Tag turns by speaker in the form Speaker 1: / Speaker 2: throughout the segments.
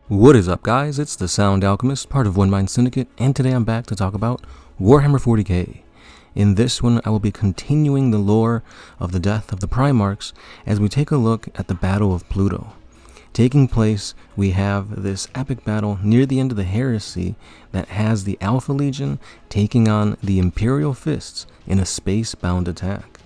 Speaker 1: What is up, guys? It's the Sound Alchemist, part of One Mind Syndicate, and today I'm back to talk about Warhammer 40K. In this one, I will be continuing the lore of the death of the Primarchs as we take a look at the Battle of Pluto. Taking place, we have this epic battle near the end of the Heresy that has the Alpha Legion taking on the Imperial Fists in a space-bound attack.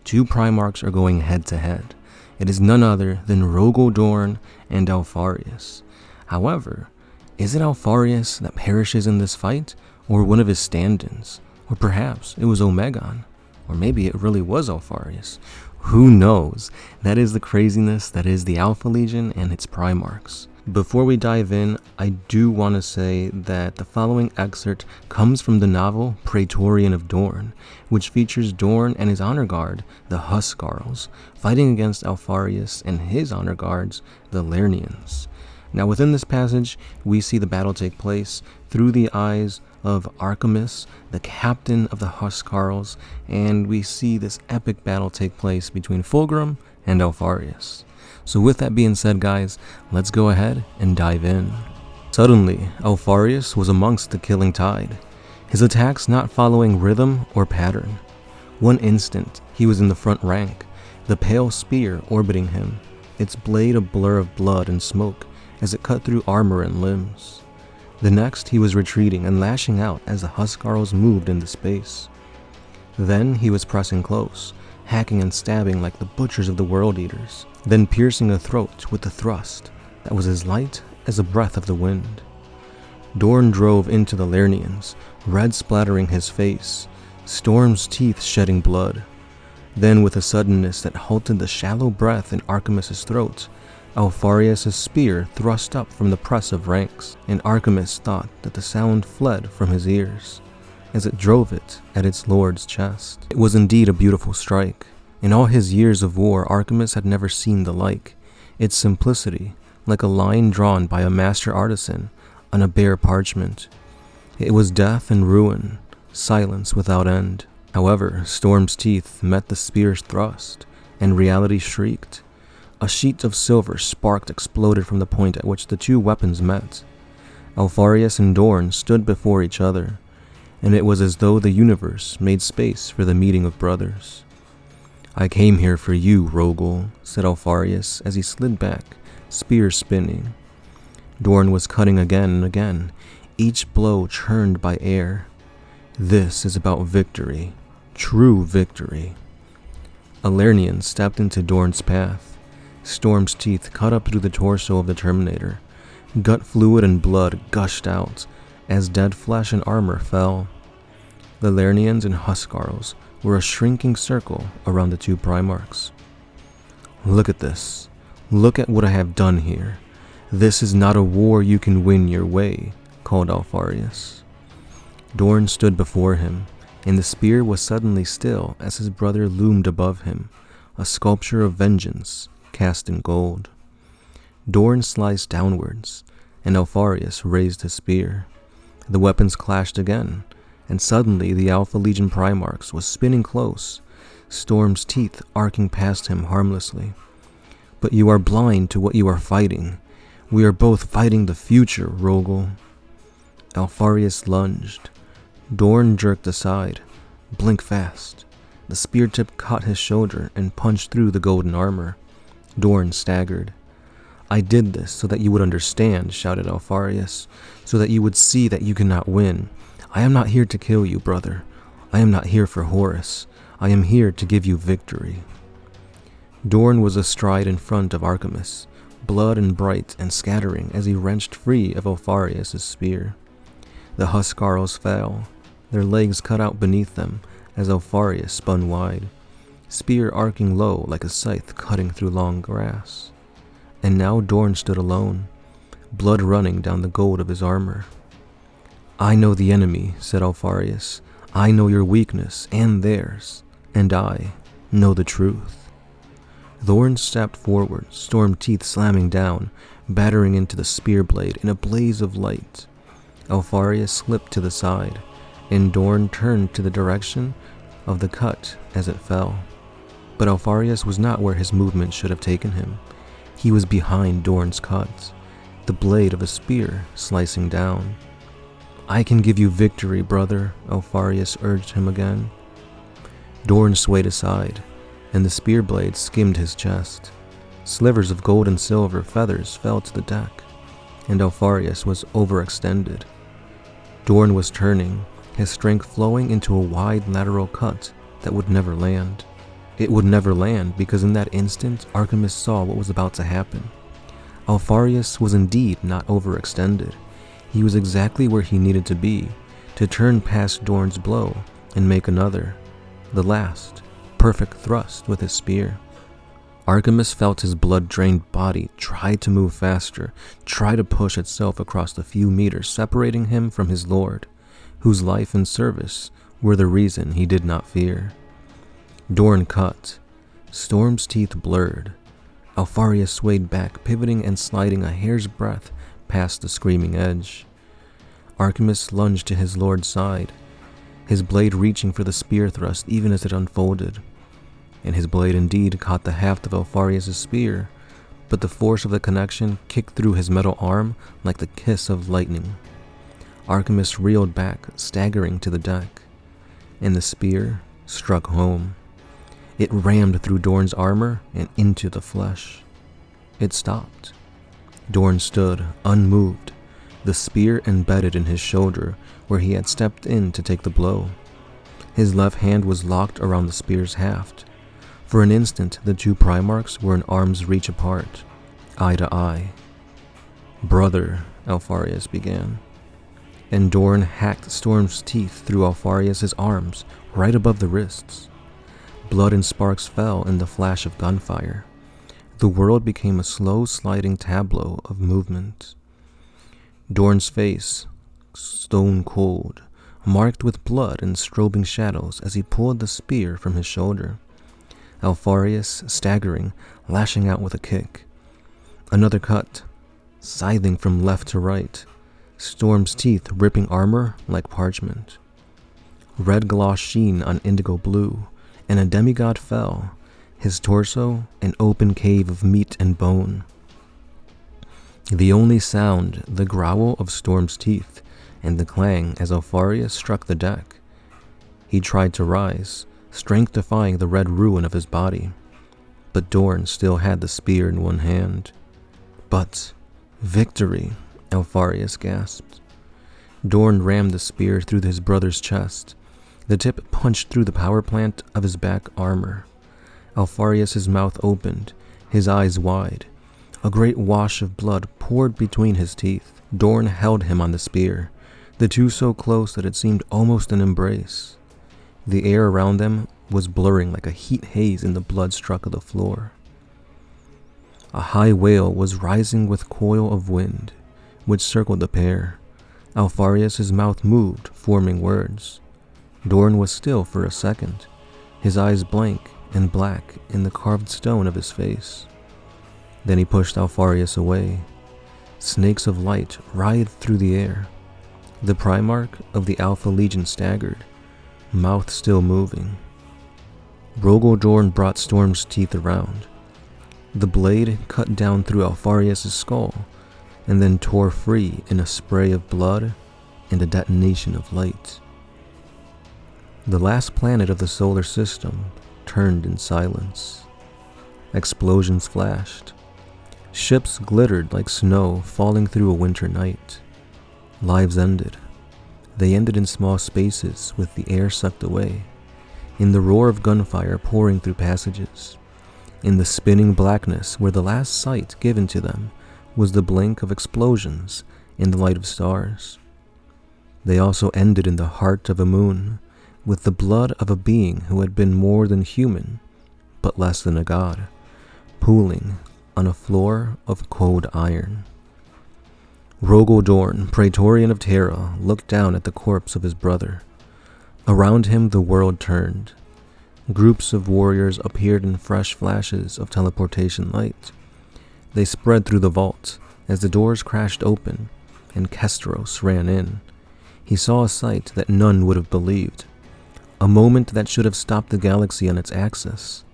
Speaker 1: Two Primarchs are going head-to-head. It is none other than Rogol, Dorn and Alpharius. However, is it Alpharius that perishes in this fight, or one of his stand-ins? Or perhaps it was Omegon? Or maybe it really was Alpharius? Who knows? That is the craziness that is the Alpha Legion and its Primarchs. Before we dive in, I do want to say that the following excerpt comes from the novel Praetorian of Dorn, which features Dorn and his honor guard, the Huskarls, fighting against Alpharius and his honor guards, the Lernians. Now within this passage, we see the battle take place through the eyes of Archimus, the captain of the Huskarls, and we see this epic battle take place between Fulgrim and Alpharius. So with that being said, guys, let's go ahead and dive in. Suddenly, Alpharius was amongst the killing tide, his attacks not following rhythm or pattern. One instant, he was in the front rank, the pale spear orbiting him, its blade a blur of blood and smoke as it cut through armor and limbs. The next, he was retreating and lashing out as the Huskarls moved into space. Then he was pressing close, hacking and stabbing like the butchers of the World Eaters, then piercing a throat with a thrust that was as light as a breath of the wind. Dorn drove into the Lernians, red splattering his face, Storm's teeth shedding blood. Then with a suddenness that halted the shallow breath in Archimus' throat, Alpharius' spear thrust up from the press of ranks, and Archimus thought that the sound fled from his ears as it drove it at its lord's chest. It was indeed a beautiful strike. In all his years of war, Archimus had never seen the like. Its simplicity, like a line drawn by a master artisan on a bare parchment. It was death and ruin, silence without end. However, Storm's teeth met the spear's thrust, and reality shrieked. A sheet of silver sparked exploded from the point at which the two weapons met. Alpharius and Dorn stood before each other, and it was as though the universe made space for the meeting of brothers. "I came here for you, Rogol," said Alpharius as he slid back, spear spinning. Dorn was cutting again and again, each blow churned by air. This is about victory, true victory. A Lernian stepped into Dorn's path. Storm's teeth cut up through the torso of the Terminator. Gut fluid and blood gushed out as dead flesh and armor fell. The Lernians and Huskarls were a shrinking circle around the two Primarchs. "Look at this. Look at what I have done here. This is not a war you can win your way," called Alpharius. Dorn stood before him, and the spear was suddenly still as his brother loomed above him, a sculpture of vengeance cast in gold. Dorn sliced downwards, and Alpharius raised his spear. The weapons clashed again, and suddenly the Alpha Legion Primarchs was spinning close, Storm's teeth arcing past him harmlessly. "But you are blind to what you are fighting. We are both fighting the future, Rogol." Alpharius lunged. Dorn jerked aside. Blink fast. The spear tip caught his shoulder and punched through the golden armor. Dorn staggered. "I did this so that you would understand," shouted Alpharius, "so that you would see that you cannot win. I am not here to kill you, brother. I am not here for Horus. I am here to give you victory." Dorn was astride in front of Archimus, blood and bright and scattering as he wrenched free of Alpharius' spear. The Huskarls fell, their legs cut out beneath them as Alpharius spun wide, spear arcing low like a scythe cutting through long grass. And now Dorn stood alone, blood running down the gold of his armor. "I know the enemy," said Alpharius. "I know your weakness and theirs, and I know the truth." Dorn stepped forward, storm teeth slamming down, battering into the spear blade in a blaze of light. Alpharius slipped to the side, and Dorn turned to the direction of the cut as it fell. But Alpharius was not where his movement should have taken him. He was behind Dorn's cut, the blade of a spear slicing down. "I can give you victory, brother," Alpharius urged him again. Dorn swayed aside, and the spear blade skimmed his chest. Slivers of gold and silver feathers fell to the deck, and Alpharius was overextended. Dorn was turning, his strength flowing into a wide lateral cut that would never land. It would never land because in that instant, Archimus saw what was about to happen. Alpharius was indeed not overextended. He was exactly where he needed to be, to turn past Dorn's blow and make another, the last, perfect thrust with his spear. Archimus felt his blood-drained body try to move faster, try to push itself across the few meters separating him from his lord, whose life and service were the reason he did not fear. Dorn cut. Storm's teeth blurred. Alpharius swayed back, pivoting and sliding a hair's breadth past the screaming edge. Archimus lunged to his lord's side, his blade reaching for the spear thrust even as it unfolded. And his blade indeed caught the haft of Alpharius' spear, but the force of the connection kicked through his metal arm like the kiss of lightning. Archimus reeled back, staggering to the deck, and the spear struck home. It rammed through Dorn's armor and into the flesh. It stopped. Dorn stood, unmoved, the spear embedded in his shoulder where he had stepped in to take the blow. His left hand was locked around the spear's haft. For an instant, the two Primarchs were an arm's reach apart, eye to eye. "Brother," Alpharius began. And Dorn hacked Storm's teeth through Alpharius' arms, right above the wrists. Blood and sparks fell in the flash of gunfire. The world became a slow sliding tableau of movement. Dorn's face, stone cold, marked with blood and strobing shadows as he pulled the spear from his shoulder. Alpharius, staggering, lashing out with a kick. Another cut, scything from left to right, Storm's teeth ripping armor like parchment. Red gloss sheen on indigo blue, and a demigod fell, his torso an open cave of meat and bone. The only sound, the growl of Storm's teeth, and the clang as Alpharius struck the deck. He tried to rise, strength defying the red ruin of his body, but Dorn still had the spear in one hand. "But victory," Alpharius gasped. Dorn rammed the spear through his brother's chest. The tip punched through the power plant of his back armor. Alpharius' mouth opened, his eyes wide. A great wash of blood poured between his teeth. Dorn held him on the spear, the two so close that it seemed almost an embrace. The air around them was blurring like a heat haze in the blood struck of the floor. A high wail was rising with coil of wind, which circled the pair. Alpharius' mouth moved, forming words. Dorn was still for a second, his eyes blank and black in the carved stone of his face. Then he pushed Alpharius away. Snakes of light writhed through the air. The Primarch of the Alpha Legion staggered, mouth still moving. Dorn brought Storm's teeth around. The blade cut down through Alpharius' skull, and then tore free in a spray of blood and a detonation of light. The last planet of the solar system turned in silence. Explosions flashed. Ships glittered like snow falling through a winter night. Lives ended. They ended in small spaces with the air sucked away, in the roar of gunfire pouring through passages, in the spinning blackness where the last sight given to them was the blink of explosions in the light of stars. They also ended in the heart of a moon, with the blood of a being who had been more than human, but less than a god, pooling on a floor of cold iron. Dorn, Praetorian of Terra, looked down at the corpse of his brother. Around him the world turned. Groups of warriors appeared in fresh flashes of teleportation light. They spread through the vault as the doors crashed open and Kestros ran in. He saw a sight that none would have believed. A moment that should have stopped the galaxy on its axis.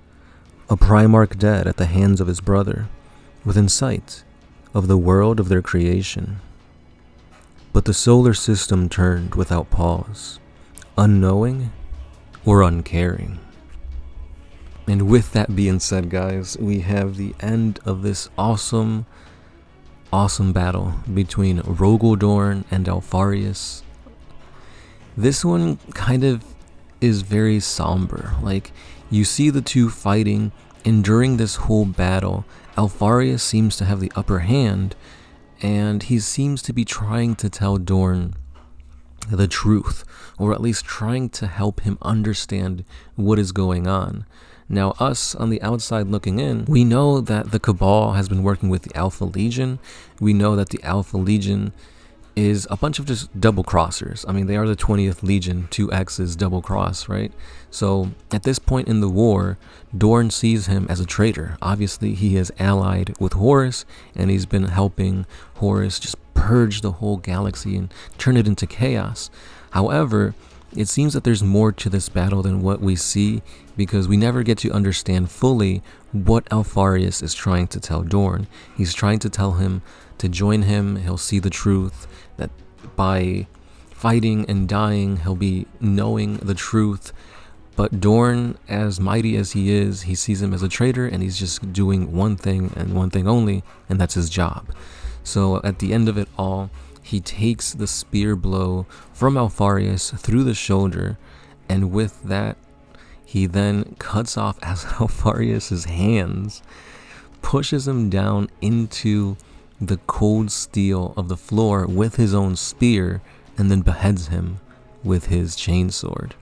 Speaker 1: A Primarch dead at the hands of his brother. Within sight, of the world of their creation. But the solar system turned without pause, unknowing or uncaring. And with that being said, guys, we have the end of this awesome battle between Dorn and Alpharius. This one kind of is very somber. Like, you see the two fighting, and during this whole battle, Alpharius seems to have the upper hand, and he seems to be trying to tell Dorn the truth, or at least trying to help him understand what is going on. Now, us on the outside looking in, we know that the Cabal has been working with the Alpha Legion. We know that the Alpha Legion is a bunch of just double crossers. I mean, they are the 20th Legion, 2X's double cross, right? So at this point in the war, Dorn sees him as a traitor. Obviously, he is allied with Horus, and he's been helping Horus just purge the whole galaxy and turn it into chaos. However, it seems that there's more to this battle than what we see, because we never get to understand fully what Alpharius is trying to tell Dorn. He's trying to tell him to join him. He'll see the truth, that by fighting and dying, he'll be knowing the truth. But Dorn, as mighty as he is, he sees him as a traitor, and he's just doing one thing and one thing only, and that's his job. So at the end of it all, he takes the spear blow from Alpharius through the shoulder, and with that, he then cuts off Alpharius's hands, pushes him down into the cold steel of the floor with his own spear, and then beheads him with his chainsword.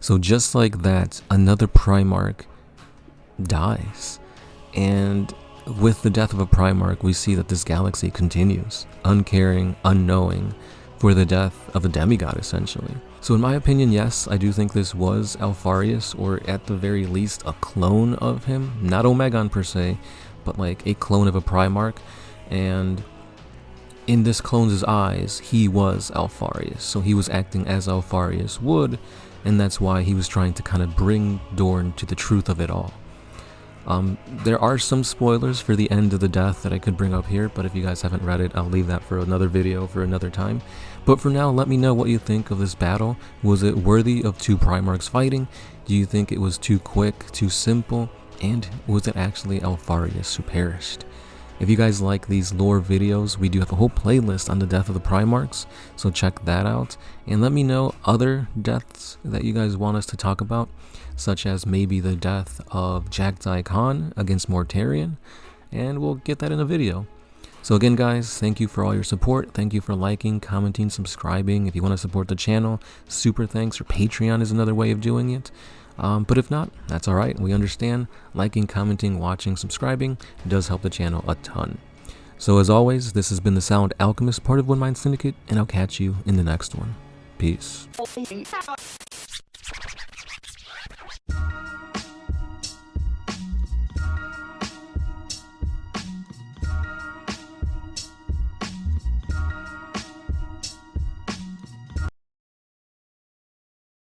Speaker 1: So just like that, another Primarch dies. And with the death of a Primarch, we see that this galaxy continues, uncaring, unknowing, for the death of a demigod, essentially. So in my opinion, yes, I do think this was Alpharius, or at the very least, a clone of him. Not Omegon per se, but like a clone of a Primarch. And in this clone's eyes, he was Alpharius. So he was acting as Alpharius would, and that's why he was trying to kind of bring Dorn to the truth of it all. There are some spoilers for the end of the death that I could bring up here, but if you guys haven't read it, I'll leave that for another video for another time. But for now, let me know what you think of this battle. Was it worthy of two Primarchs fighting? Do you think it was too quick, too simple? And was it actually Alpharius who perished? If you guys like these lore videos, we do have a whole playlist on the death of the Primarchs, so check that out. And let me know other deaths that you guys want us to talk about, such as maybe the death of Jagdai Khan against Mortarion, and we'll get that in a video. So again, guys, thank you for all your support. Thank you for liking, commenting, subscribing. If you want to support the channel, super thanks, or Patreon is another way of doing it. But if not, that's alright. We understand. Liking, commenting, watching, subscribing does help the channel a ton. So as always, this has been the Sound Alchemist, part of One Mind Syndicate, and I'll catch you in the next one. Peace.